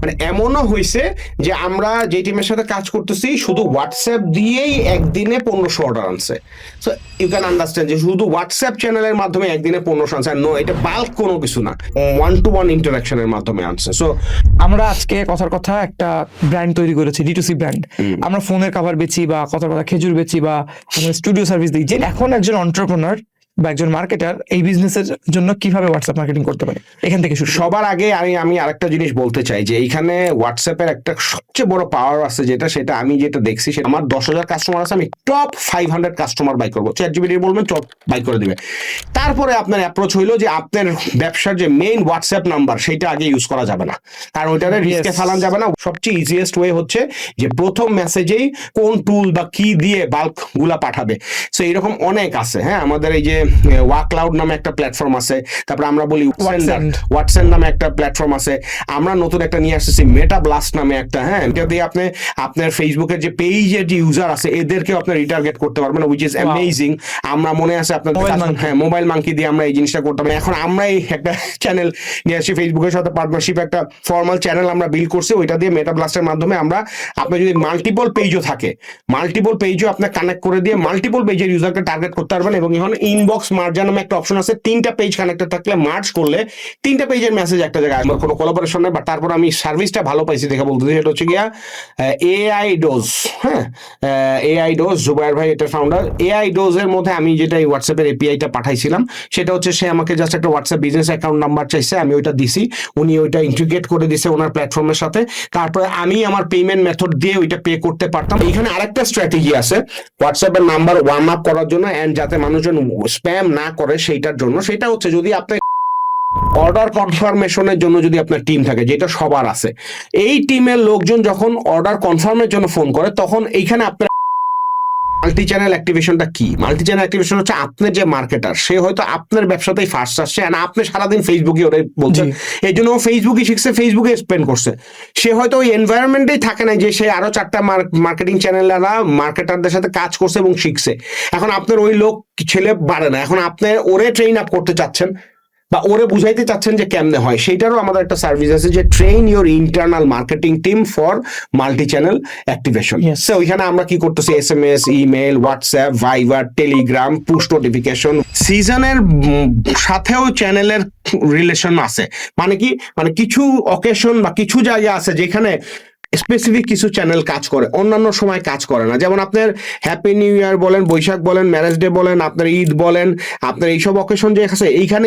মানে এমনও হয়েছে যে আমরা যে টিমের সাথে কাজ করতেছি শুধু হোয়াটসঅ্যাপ দিয়েই একদিনে 1500 অর্ডার আনছে। সো ইউ ক্যান আন্ডারস্ট্যান্ড যে শুধু হোয়াটসঅ্যাপ চ্যানেলের মাধ্যমে একদিনে 1500 আনছে। নো, এটা বাল্ক কোনো কিছু না, 1-to-1 ইন্টারাকশনের মাধ্যমে আনছে। সো আমরা আজকে কথার কথা একটা ব্র্যান্ড তৈরি করেছি, D2C ব্র্যান্ড। আমরা ফোনের কভার বেচি বা কথার কথা খেজুর বেচি বা আমরা স্টুডিও সার্ভিস দিই। যে এখন একজন এন্টারপ্রেনার বা একজন মার্কেটার এই বিজনেসের জন্য কিভাবে হোয়াটসঅ্যাপ মার্কেটিং করতে পারে, এখান থেকে শুরু। সবার আগে আমি আরেকটা জিনিস বলতে চাই যে এইখানে হোয়াটসঅ্যাপের একটা সবচেয়ে বড় পাওয়ার আছে, সেটা আমি যেটা দেখছি, সেটা আমার 10,000 কাস্টমার আছে, আমি টপ 500 কাস্টমার বাই করবো। ChatGPT বলবেন টপ বাই করে দিবে। তারপরে আপনার অ্যাপ্রোচ হইলো যে আপনার ব্যবসার যে মেইন হোয়াটসঅ্যাপ নাম্বার সেটা আগে ইউজ করা যাবে না, কারণ ওইটারে রিস্কে ফেলান যাবে না। সবচেয়ে ইজিয়েস্ট ওয়ে হচ্ছে যে প্রথম মেসেজেই কোন টুল বা কি দিয়ে বাল্ক গুলা পাঠাবে। সো এরকম অনেক আছে। হ্যাঁ, আমাদের এই যে ওয়ার্কলাউড নামে একটা প্ল্যাটফর্ম আছে, তারপরে আমরা বলি হোয়াটসঅ্যাপ নামে একটা প্ল্যাটফর্ম আছে। আমরা নতুন একটা নিয়ে আসতেছি মেটা ব্লাস্ট নামে একটা। হ্যাঁ, এটা দিয়ে আপনি আপনার ফেসবুকের যে পেজের যে ইউজার আছে এদেরকে আপনি রিটার্গেট করতে পারবেন, উইচ ইজ অ্যামেজিং। আমরা মনে আছে আপনাদের হ্যাঁ মোবাইল মাঙ্কি দিয়ে আমরা এই জিনিসটা করতাম। এখন আমরা এই একটা চ্যানেল নিয়ে আসছি, ফেসবুকের সাথে পার্টনারশিপ একটা ফর্মাল চ্যানেল আমরা বিল্ড করছি। ওইটা দিয়ে মেটা ব্লাস্টের মাধ্যমে আমরা আপনার যদি মাল্টিপল পেজও থাকে, মাল্টিপল পেজও আপনি কানেক্ট করে দিয়ে মাল্টিপল পেজের ইউজারকে টার্গেট করতে পারবেন। এবং এখন ইনবক্স মার্জার নামে একটা অপশন আছে, 3টা পেজ কানেক্টেড থাকলে মার্জ করলে 3টা পেজের মেসেজ একটা জায়গায়। আমার কোনো কোলাবোরেশন নেই, বাট তারপর আমি সার্ভিসটা ভালো পাইছি দেখে বলতেছি। সেটা হচ্ছে গিয়া এআই ডোজ। হ্যাঁ, এআই ডোজ, জুবায়ের ভাই এটা ফাউন্ডার। এআই ডোজের মধ্যে আমি যেটা এই হোয়াটসঅ্যাপের এপিআইটা পাঠাইছিলাম, সেটা হচ্ছে সে আমাকে জাস্ট একটা হোয়াটসঅ্যাপ বিজনেস অ্যাকাউন্ট নাম্বার চাইছে, আমি ওইটা দিছি, উনি ওইটা ইন্টিগ্রেট করে দিছে ওনার প্ল্যাটফর্মের সাথে। তারপরে আমি আমার পেমেন্ট মেথড দিয়ে ওইটা পে করতে পারতাম। এখানে আরেকটা স্ট্র্যাটেজি আছে হোয়াটসঅ্যাপের নাম্বার ওয়ার্ম আপ করার জন্য এন্ড যাতে মানুষজন স্প্যাম না করে সেইটার জন্য। সেটা হচ্ছে যদি আপনি অর্ডার কনফার্মেশনের জন্য যদি আপনার টিম থাকে, যেটা সবার আছে, এই টিমের লোকজন যখন অর্ডার কনফার্মের জন্য ফোন করে, তখন এইখানে আপনার মাল্টি চ্যানেল অ্যাক্টিভেশনটা কি? মাল্টি চ্যানেল অ্যাক্টিভেশন হচ্ছে আপনার যে মার্কেটার সে হয়তো আপনার ব্যবসাতেই ফার্স্ট আসছে, আর আপনি সারাদিন ফেসবুকে ওটাই বলছেন, এই জন্য ফেসবুকে শিখছে, ফেসবুকে স্পেন্ড করছে। সে হয়তো ওই এনভায়রনমেন্টেই থাকে না যে সে আরো 4টা মার্কেটিং চ্যানেলরা মার্কেটারদের সাথে কাজ করছে এবং শিখছে। এখন আপনার ওই লোক ছেলে বাড়ে না, এখন আপনি ওরে ট্রেন আপ করতে চাচ্ছেন বা ওরে বুঝাইতে চাচ্ছেন যে কেমনে হয়। সেইটারও আমাদের একটা সার্ভিস আছে যে train your internal marketing team for multi channel activation. So ওইখানে আমরা কি করতেছি, SMS, email, WhatsApp, Viber, Telegram, push notification. সিজনের সাথেও চ্যানেলের রিলেশন আছে। মানে কি, মানে কিছু অকেশন বা কিছু জায়গা আছে যেখানে স্পেসিফিক কিছু চ্যানেল কাজ করে, অন্যান্য সময় কাজ করে না। যেমন আপনার হ্যাপি নিউ ইয়ার বলেন, বৈশাখ বলেন, ম্যারেজ ডে বলেন, আপনার ঈদ বলেন, আপনার এইসব অকেশন যে আছে, এইখানে